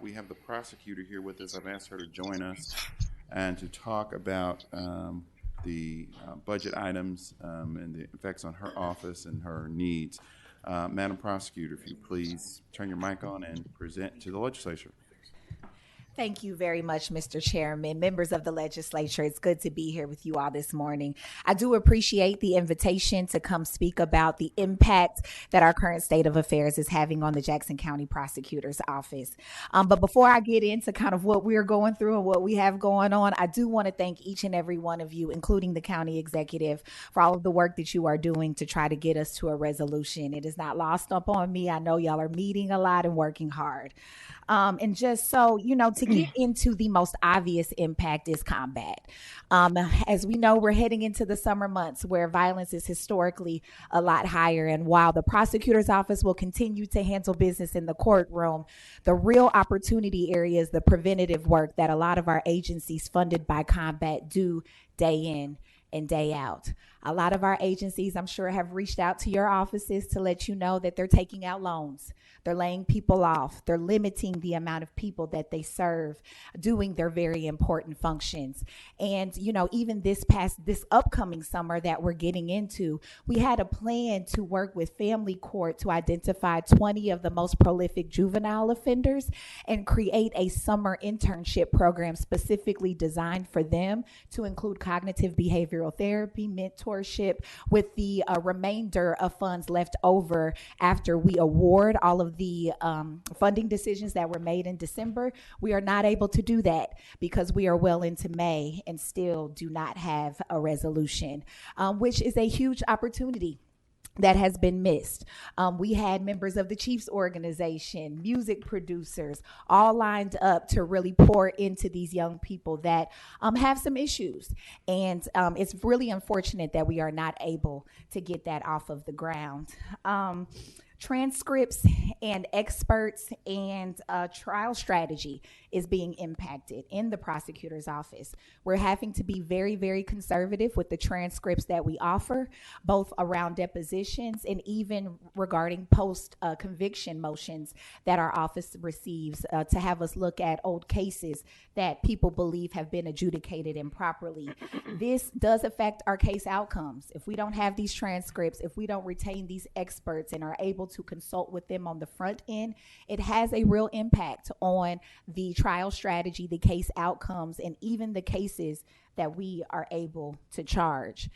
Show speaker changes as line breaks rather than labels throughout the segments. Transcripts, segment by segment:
we have the prosecutor here with us. I've asked her to join us and to talk about the budget items and the effects on her office and her needs. Madam Prosecutor, if you please turn your mic on and present to the legislature.
Thank you very much, Mr. Chairman. Members of the legislature, it's good to be here with you all this morning. I do appreciate the invitation to come speak about the impact that our current state of affairs is having on the Jackson County Prosecutor's Office. But before I get into kind of what we're going through and what we have going on, I do want to thank each and every one of you, including the county executive, for all of the work that you are doing to try to get us to a resolution. It is not lost upon me. I know y'all are meeting a lot and working hard. And just so, to get into the most obvious impact is combat. As we know, we're heading into the summer months where violence is historically a lot higher. And while the prosecutor's office will continue to handle business in the courtroom, the real opportunity area is the preventative work that a lot of our agencies funded by combat do day in and day out. A lot of our agencies, I'm sure, have reached out to your offices to let you know that they're taking out loans. They're laying people off. They're limiting the amount of people that they serve, doing their very important functions. And, even this upcoming summer that we're getting into, we had a plan to work with family court to identify 20 of the most prolific juvenile offenders and create a summer internship program specifically designed for them to include cognitive behavioral therapy, mentorship, with the remainder of funds left over after we award all of the funding decisions that were made in December. We are not able to do that because we are well into May and still do not have a resolution, which is a huge opportunity that has been missed. We had members of the Chiefs organization, music producers, all lined up to really pour into these young people that have some issues. And it's really unfortunate that we are not able to get that off of the ground. Transcripts and experts and trial strategy is being impacted in the prosecutor's office. We're having to be very, very conservative with the transcripts that we offer, both around depositions and even regarding post-conviction motions that our office receives to have us look at old cases that people believe have been adjudicated improperly. This does affect our case outcomes. If we don't have these transcripts, if we don't retain these experts and are able to consult with them on the front end, it has a real impact on the trial strategy, the case outcomes, and even the cases that we are able to charge.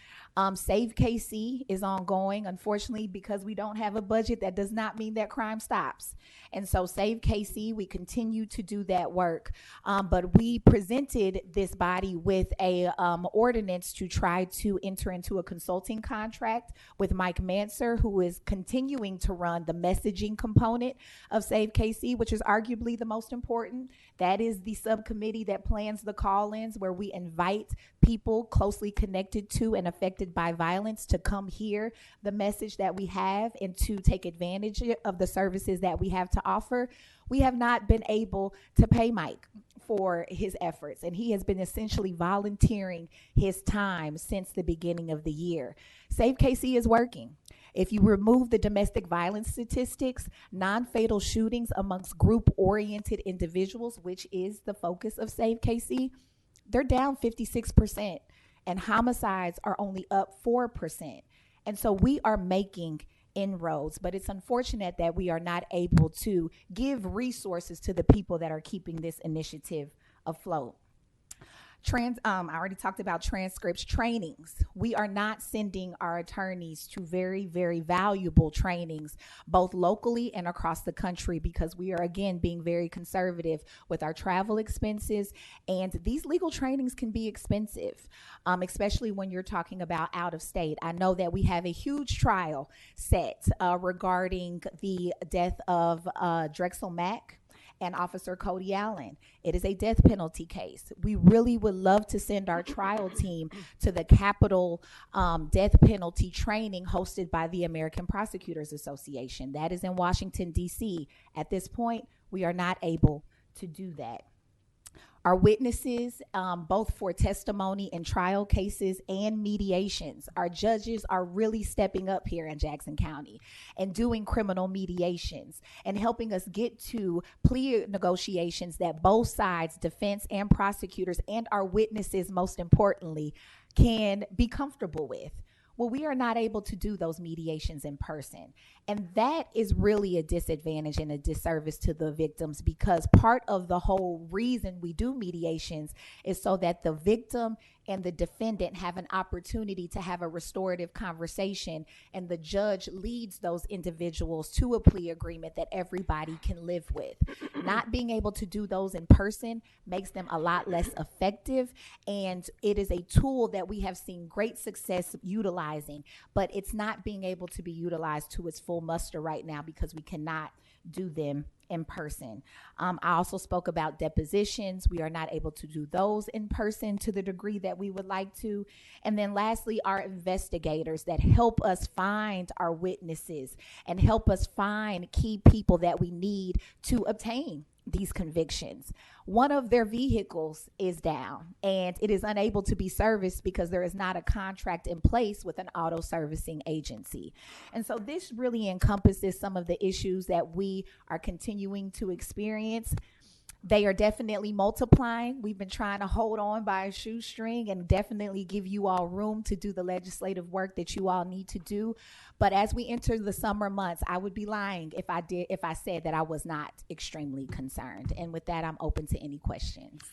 Save KC is ongoing. Unfortunately, because we don't have a budget, that does not mean that crime stops. And so Save KC, we continue to do that work. But we presented this body with a ordinance to try to enter into a consulting contract with Mike Manser, who is continuing to run the messaging component of Save KC, which is arguably the most important. That is the subcommittee that plans the call-ins where we invite people closely connected to and affected by violence to come hear the message that we have and to take advantage of the services that we have to offer. We have not been able to pay Mike for his efforts, and he has been essentially volunteering his time since the beginning of the year. Save KC is working. If you remove the domestic violence statistics, non-fatal shootings amongst group-oriented individuals, which is the focus of Save KC, they're down 56%, and homicides are only up 4%. And so we are making inroads, but it's unfortunate that we are not able to give resources to the people that are keeping this initiative afloat. I already talked about transcripts, trainings. We are not sending our attorneys to very, very valuable trainings, both locally and across the country, because we are, again, being very conservative with our travel expenses. And these legal trainings can be expensive, especially when you're talking about out of state. I know that we have a huge trial set regarding the death of Drexel Mack and Officer Cody Allen. It is a death penalty case. We really would love to send our trial team to the capital death penalty training hosted by the American Prosecutors Association. That is in Washington, D.C. At this point, we are not able to do that. Our witnesses, both for testimony in trial cases and mediations, our judges are really stepping up here in Jackson County and doing criminal mediations and helping us get to plea negotiations that both sides, defense and prosecutors, and our witnesses, most importantly, can be comfortable with. Well, we are not able to do those mediations in person. And that is really a disadvantage and a disservice to the victims, because part of the whole reason we do mediations is so that the victim and the defendant have an opportunity to have a restorative conversation, and the judge leads those individuals to a plea agreement that everybody can live with. Not being able to do those in person makes them a lot less effective, and it is a tool that we have seen great success utilizing, but it's not being able to be utilized to its full muster right now because we cannot do them in person. I also spoke about depositions. We are not able to do those in person to the degree that we would like to. And then lastly, our investigators that help us find our witnesses and help us find key people that we need to obtain these convictions. One of their vehicles is down and it is unable to be serviced because there is not a contract in place with an auto servicing agency. And so this really encompasses some of the issues that we are continuing to experience. They are definitely multiplying. We've been trying to hold on by a shoestring and definitely give you all room to do the legislative work that you all need to do. But as we enter the summer months, I would be lying if I said that I was not extremely concerned. And with that, I'm open to any questions.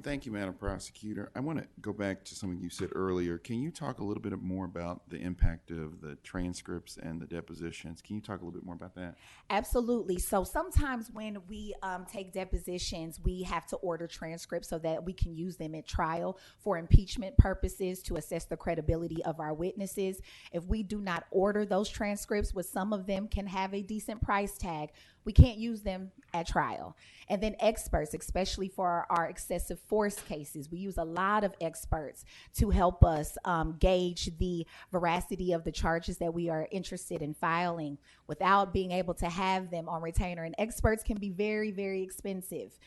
Thank you, Madam Prosecutor. I want to go back to something you said earlier. Can you talk a little bit more about the impact of the transcripts and the depositions? Can you talk a little bit more about that?
Absolutely. So sometimes when we take depositions, we have to order transcripts so that we can use them at trial for impeachment purposes to assess the credibility of our witnesses. If we do not order those transcripts, which some of them can have a decent price tag, we can't use them at trial. And then experts, especially for our excessive force cases, we use a lot of experts to help us gauge the veracity of the charges that we are interested in filing without being able to have them on retainer. And experts can be very, very expensive.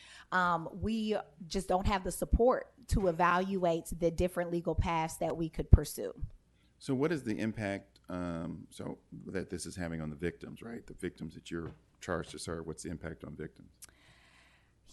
We just don't have the support to evaluate the different legal paths that we could pursue.
So what is the impact that this is having on the victims, right? The victims that you're charged to serve, what's the impact on victims?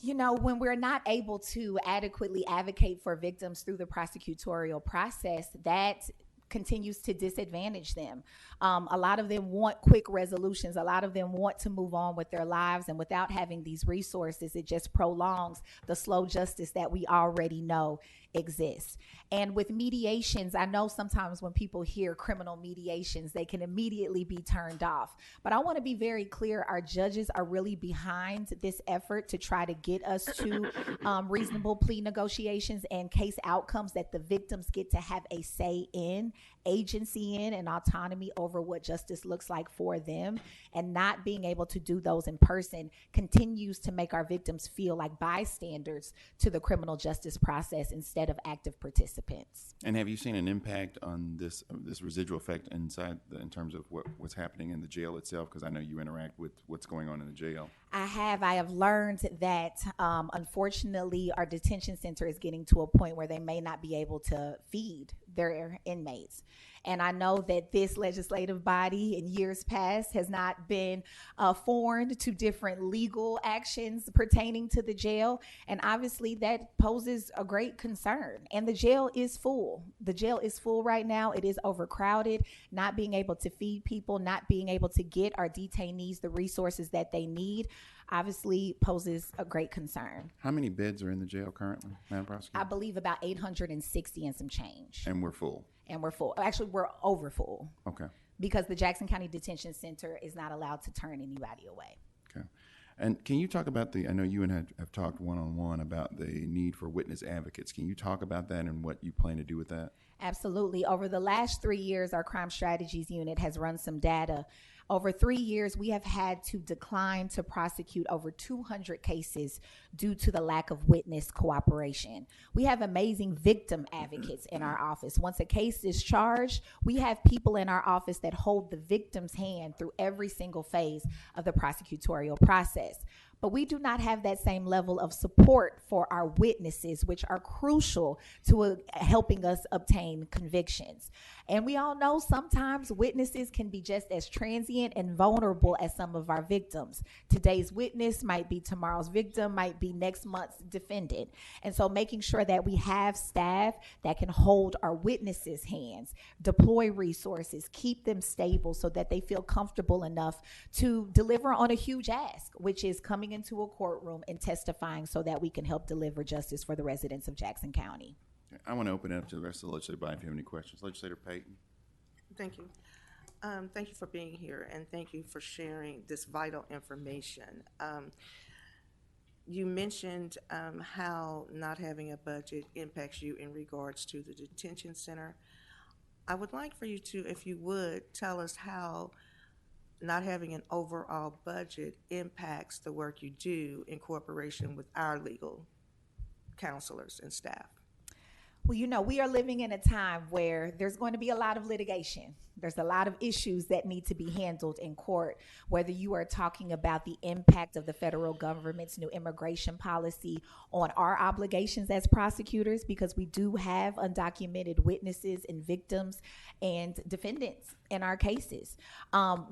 You know, when we're not able to adequately advocate for victims through the prosecutorial process, that continues to disadvantage them. A lot of them want quick resolutions. A lot of them want to move on with their lives, and without having these resources, it just prolongs the slow justice that we already know exists. And with mediations, I know sometimes when people hear criminal mediations, they can immediately be turned off. But I want to be very clear, our judges are really behind this effort to try to get us to reasonable plea negotiations and case outcomes that the victims get to have a say in, agency in, and autonomy over what justice looks like for them. And not being able to do those in person continues to make our victims feel like bystanders to the criminal justice process instead of active participants.
And have you seen an impact on this residual effect in terms of what's happening in the jail itself? Because I know you interact with what's going on in the jail.
I have learned that unfortunately our detention center is getting to a point where they may not be able to feed their inmates. And I know that this legislative body in years past has not been formed to different legal actions pertaining to the jail. And obviously that poses a great concern. And the jail is full. The jail is full right now. It is overcrowded. Not being able to feed people, not being able to get our detainees the resources that they need, obviously poses a great concern.
How many beds are in the jail currently, Madam Prosecutor?
I believe about 860 and some change.
And we're full?
And we're full. Actually, we're over full.
Okay.
Because the Jackson County Detention Center is not allowed to turn anybody away.
Okay. And can you talk about I know you and have talked one-on-one about the need for witness advocates. Can you talk about that and what you plan to do with that?
Absolutely. Over the last 3 years, our Crime Strategies Unit has run some data. Over 3 years, we have had to decline to prosecute over 200 cases due to the lack of witness cooperation. We have amazing victim advocates in our office. Once a case is charged, we have people in our office that hold the victim's hand through every single phase of the prosecutorial process. but we do not have that same level of support for our witnesses, which are crucial to helping us obtain convictions. And we all know sometimes witnesses can be just as transient and vulnerable as some of our victims. Today's witness might be tomorrow's victim, might be next month's defendant. And so making sure that we have staff that can hold our witnesses' hands, deploy resources, keep them stable so that they feel comfortable enough to deliver on a huge ask, which is coming into a courtroom and testifying so that we can help deliver justice for the residents of Jackson County.
I want to open it up to the rest of the legislative body if you have any questions. Legislator Payton.
Thank you. Thank you for being here, and thank you for sharing this vital information. You mentioned how not having a budget impacts you in regards to the detention center. I would like for you to, if you would, tell us how not having an overall budget impacts the work you do in cooperation with our legal counselors and staff.
Well, you know, we are living in a time where there's going to be a lot of litigation. There's a lot of issues that need to be handled in court, whether you are talking about the impact of the federal government's new immigration policy on our obligations as prosecutors, because we do have undocumented witnesses and victims and defendants in our cases.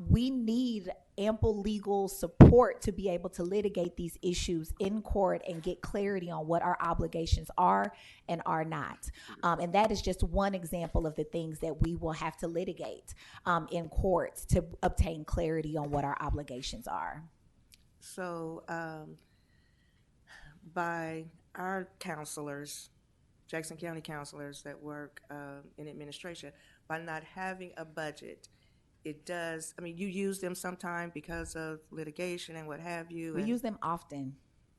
We need ample legal support to be able to litigate these issues in court and get clarity on what our obligations are and are not. And that is just one example of the things that we will have to litigate in courts to obtain clarity on what our obligations are.
So by our counselors, Jackson County counselors that work in administration, by not having a budget, it does, I mean, you use them sometime because of litigation and what have you.
We use them often.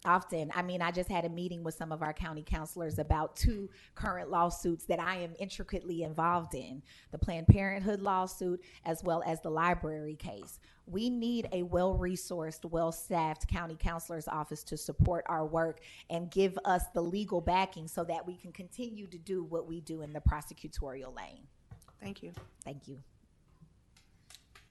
I mean, I just had a meeting with some of our county counselors about 2 current lawsuits that I am intricately involved in, the Planned Parenthood lawsuit as well as the library case. We need a well-resourced, well-staffed county counselor's office to support our work and give us the legal backing so that we can continue to do what we do in the prosecutorial lane.
Thank you.
Thank you.